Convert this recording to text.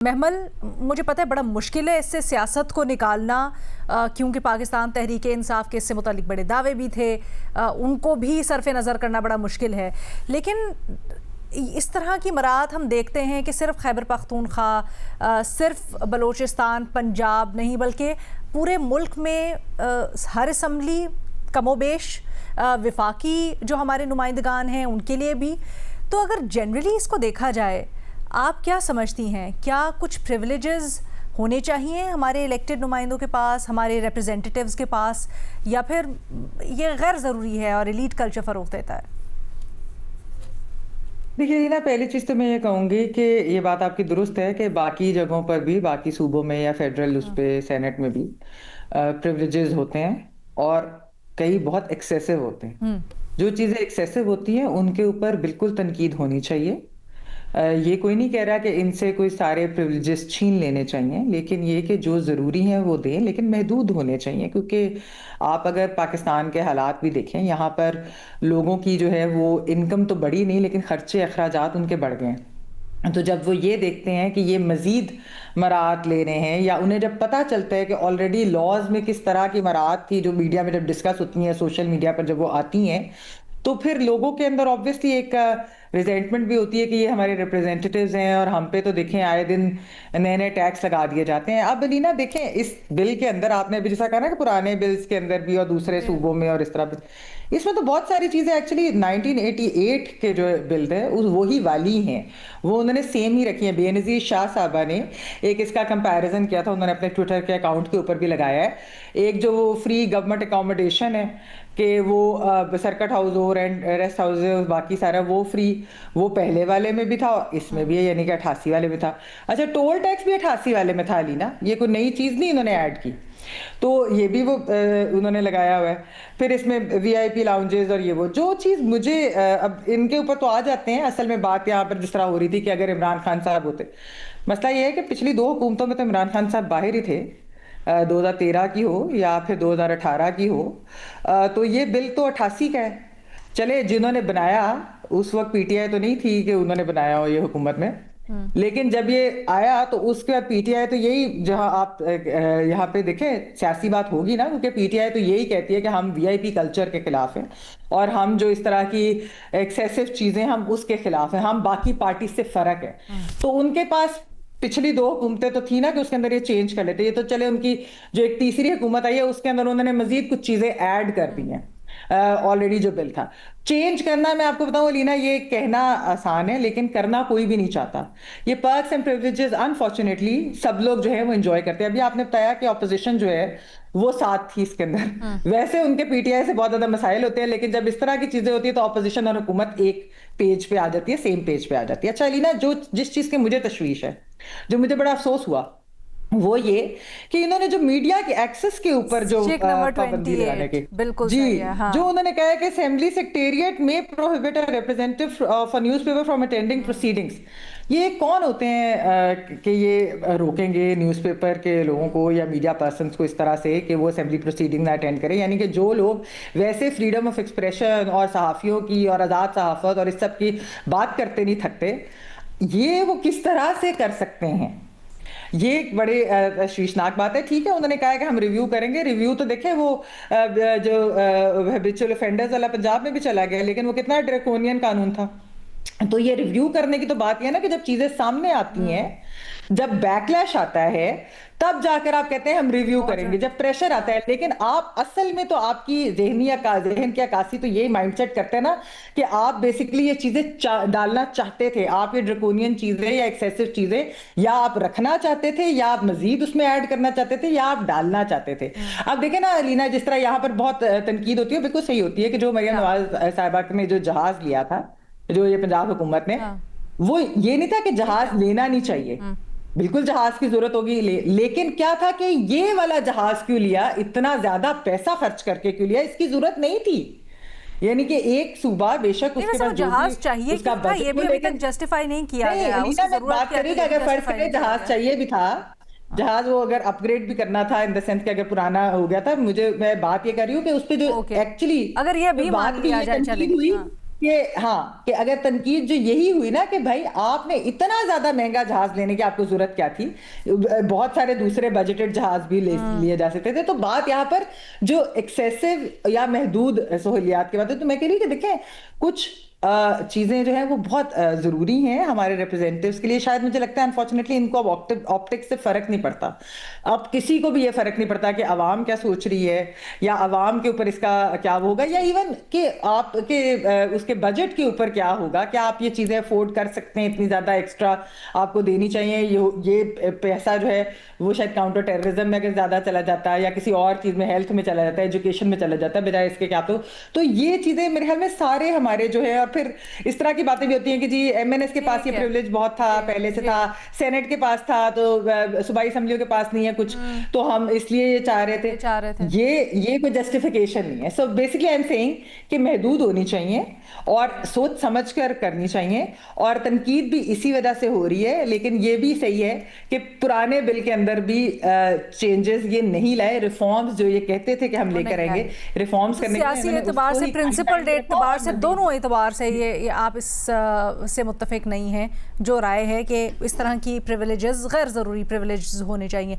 महमल, मुझे पता है बड़ा मुश्किल है इससे सियासत को निकालना, क्योंकि पाकिस्तान तहरीक इंसाफ के इससे मुतालिक बड़े दावे भी थे, उनको भी सरफ़े नज़र करना बड़ा मुश्किल है। लेकिन इस तरह की मराहत हम देखते हैं कि सिर्फ खैबर पख्तूनख्वा, सिर्फ बलूचिस्तान, पंजाब नहीं बल्कि पूरे मुल्क में हर असम्बली कमोबेश विफाकी जो हमारे नुमाइंदगान हैं उनके लिए भी। तो अगर जनरली इसको देखा जाए, आप क्या समझती हैं, क्या कुछ प्रिविलेजेस होने चाहिए हमारे इलेक्टेड नुमाइंदों के पास, हमारे रिप्रेजेंटेटिव्स के पास, या फिर ये गैर ज़रूरी है और एलीट कल्चर फ़रोग़ देता है? देखिए ना, पहली चीज़ तो मैं ये कहूँगी कि ये बात आपकी दुरुस्त है कि बाकी जगहों पर भी, बाकी सूबों में या फेडरल उस पे सेनेट में भी प्रिविलेजेस होते हैं और कई बहुत एक्सेसिव होते हैं। जो चीज़ें एक्सेसिव होती हैं उनके ऊपर बिल्कुल तनकीद होनी चाहिए। ये कोई नहीं कह रहा कि इनसे कोई सारे प्रिविलेजेस छीन लेने चाहिए, लेकिन ये कि जो ज़रूरी हैं वो दें, लेकिन महदूद होने चाहिए। क्योंकि आप अगर पाकिस्तान के हालात भी देखें, यहाँ पर लोगों की जो है वो इनकम तो बढ़ी नहीं, लेकिन खर्चे अखराजात उनके बढ़ गए हैं। तो जब वो ये देखते हैं कि ये मज़ीद मराहत ले रहे हैं, या उन्हें जब पता चलता है कि ऑलरेडी लॉज में किस तरह की मराहत थी जो मीडिया में जब डिस्कस होती हैं, सोशल मीडिया पर जब वो आती हैं, तो फिर लोगों के अंदर ऑब्वियसली एक रिजेंटमेंट भी होती है कि ये हमारे रिप्रेजेंटेटिव्स हैं और हम पे तो देखें आए दिन नए नए टैक्स लगा दिए जाते हैं। अब अलीना देखें, इस बिल के अंदर आपने अभी जैसा कहा ना कि पुराने बिल्स के अंदर भी और दूसरे सूबों में और इस तरह इसमें तो बहुत सारी चीज़ें एक्चुअली 1988 के जो बिल थे वही वाली हैं, वो उन्होंने सेम ही रखी हैं। बेनज़ीर शाह साहबा ने एक इसका कंपैरिजन किया था, उन्होंने अपने ट्विटर के अकाउंट के ऊपर भी लगाया है। एक जो वो फ्री गवर्नमेंट अकोमोडेशन है कि वो सर्किट हाउस हो, रेस्ट हाउस, बाकी सारा वो फ्री, वो पहले वाले में भी था, इसमें भी है, यानी कि 88 वाले में था। अच्छा, टोल टैक्स भी 88 वाले में था अलीना, ये कोई नई चीज़ नहीं इन्होंने ऐड की, तो ये भी वो उन्होंने लगाया हुआ है। फिर इसमें वीआईपी लाउंजेस और ये वो जो चीज़ मुझे अब इनके ऊपर तो आ जाते हैं। असल में बात यहाँ पर जिस तरह हो रही थी कि अगर इमरान खान साहब होते, मसला ये है कि पिछली 2 हुकूमतों में तो इमरान खान साहब बाहर ही थे, 2013 की हो या फिर 2018 की हो, तो ये बिल तो 88 का है। चले, जिन्होंने बनाया उस वक्त पीटीआई तो नहीं थी कि उन्होंने बनाया हो ये हुकूमत में, लेकिन जब ये आया तो उसके बाद पीटीआई तो यही, जहां आप यहाँ पे देखें सियासी बात होगी ना, क्योंकि पीटीआई तो यही कहती है कि हम वीआईपी कल्चर के खिलाफ हैं और हम जो इस तरह की एक्सेसिव चीजें हम उसके खिलाफ हैं, हम बाकी पार्टी से फर्क है। तो उनके पास पिछली 2 हुकूमतें तो थी ना कि उसके अंदर ये चेंज कर लेते। ये तो चले, उनकी जो एक तीसरी हुकूमत आई है उसके अंदर उन्होंने मजीद कुछ चीजें ऐड कर दी हैं। ऑलरेडी जो बिल था चेंज करना, मैं आपको बताऊं अलीना, ये कहना आसान है लेकिन करना कोई भी नहीं चाहता। ये पर्क्स एंड प्रिविलेजेस अनफॉर्चुनेटली सब लोग जो है वो एंजॉय करते हैं। अभी आपने बताया कि ऑपोजिशन जो है वो साथ थी इसके अंदर, वैसे उनके पीटीआई से बहुत ज्यादा मसाइल होते हैं, लेकिन जब इस तरह की चीजें होती है तो ऑपोजिशन और हुकूमत एक पेज पे आ जाती है, सेम पेज पे आ जाती है। अच्छा अलीना, जो जिस चीज की मुझे तशवीश है, जो मुझे बड़ा अफसोस हुआ, वो ये कि इन्होंने जो मीडिया के एक्सेस के ऊपर जो पाबंदी लगाने की, बिल्कुल जी, हाँ। जो उन्होंने कहा है कि असेंबली सेक्रेटेरिएट में prohibit a representative for newspaper from attending proceedings. ये कौन होते हैं कि ये रोकेंगे न्यूज़पेपर के लोगों को या मीडिया पर्सन्स को इस तरह से कि वो असेंबली प्रोसीडिंग ना अटेंड करें? यानी कि जो लोग वैसे फ्रीडम ऑफ एक्सप्रेशन और सहाफ़ियों की और आज़ाद सहाफ़त और इस सब की बात करते नहीं थकते, ये वो किस तरह से कर सकते हैं? ये एक बड़े शीर्षनाक बात है। ठीक है, उन्होंने कहा है कि हम रिव्यू करेंगे। रिव्यू तो देखें, वो जो हैबिचुअल ऑफेंडर्स वाला पंजाब में भी चला गया, लेकिन वो कितना ड्रैकोनियन कानून था। तो ये रिव्यू करने की तो बात ये ना कि जब चीजें सामने आती हैं, जब बैकलैश आता है, तब जाकर आप कहते हैं हम रिव्यू करेंगे, जब प्रेशर आता है। लेकिन आप असल में तो आपकी जहन की अक्कासी तो यही माइंडसेट करते हैं ना कि आप बेसिकली ये चीजें डालना चाहते थे, आप ये ड्रैकोनियन चीजें या एक्सेसिव चीजें या आप रखना चाहते थे, या आप मजीद उसमें ऐड करना चाहते थे, या आप डालना चाहते थे। अब देखें ना अलीना, जिस तरह यहाँ पर बहुत तनकीद होती है, बिल्कुल सही होती है कि जो मरियम नवाज साहिबा ने जो जहाज लिया था, जो ये पंजाब हुकूमत ने, वो ये नहीं था कि जहाज लेना नहीं चाहिए, बिल्कुल जहाज की जरूरत होगी, लेकिन क्या था कि ये वाला जहाज क्यों लिया, इतना ज्यादा पैसा खर्च करके क्यों लिया, इसकी जरूरत नहीं थी। यानी कि एक सूबा बेशक उसके पास जहाज चाहिए उसका था, ये भी अभी तक जस्टिफाई नहीं किया गया। बात करें कि अगर फर्ज करें जहाज चाहिए भी था, जहाज वो अगर अपग्रेड भी करना था, इन द सेंस कि अगर पुराना हो गया था, मैं बात ये कर रही हूँ कि उस पे जो एक्चुअली अगर ये भी बात भी ये तनकीद हुई कि हाँ, कि अगर तनकीद जो यही हुई ना कि भाई आपने इतना ज्यादा महंगा जहाज लेने की आपको जरूरत क्या थी, बहुत सारे दूसरे बजेटेड जहाज भी लिए जा सकते थे। तो बात यहाँ पर जो एक्सेसिव या महदूद सहूलियात की बात है, तो मैं कह रही हूँ कि देखें कुछ चीजें जो है वो बहुत जरूरी हैं हमारे रिप्रेजेंटेटिव्स के लिए। शायद मुझे लगता है अनफॉर्चुनेटली इनको अब ऑप्टिक्स से फर्क नहीं पड़ता। अब किसी को भी ये फर्क नहीं पड़ता कि अवाम क्या सोच रही है या अवाम के ऊपर इसका क्या वो होगा, या इवन कि आपके उसके बजट के ऊपर क्या होगा, क्या आप ये चीजें अफोर्ड कर सकते हैं, इतनी ज्यादा एक्स्ट्रा आपको देनी चाहिए। ये पैसा जो है वो शायद काउंटर टेररिज्म में अगर ज्यादा चला जाता है या किसी और चीज में, हेल्थ में चला जाता है, एजुकेशन में चला जाता है, बजाय इसके क्या तो ये चीजें मेरे ख्याल में सारे हमारे जो है। और फिर इस तरह की बातें भी होती हैं कि जी एमएनएस के पास ये ठीक है। प्रिविलेज बहुत था, पहले से था, सेनेट के पास था, तो सूबाई असेंबलियों के पास नहीं है कुछ, तो हम इसलिए ये चाह रहे थे। चाह रहे थे। ये कोई जस्टिफिकेशन नहीं है। So basically I am saying कि महदूद होनी चाहिए और सोच समझ कर करनी चाहिए, और तनकीद भी इसी वजह से हो रही है। लेकिन ये भी सही है कि पुराने बिल के अंदर भी चेंजेस ये नहीं लाए, रिफॉर्म्स जो ये कहते थे कि हम लेकर आएंगे, रिफॉर्म्स करने के लिए सियासी एतबार से, प्रिंसिपल डेट एतबार से, दोनों एतबार से ये आप इस से मुत्तफिक नहीं हैं जो राय है कि इस तरह की प्रिविलेजेस गैर ज़रूरी प्रिविलेजेस होने चाहिए।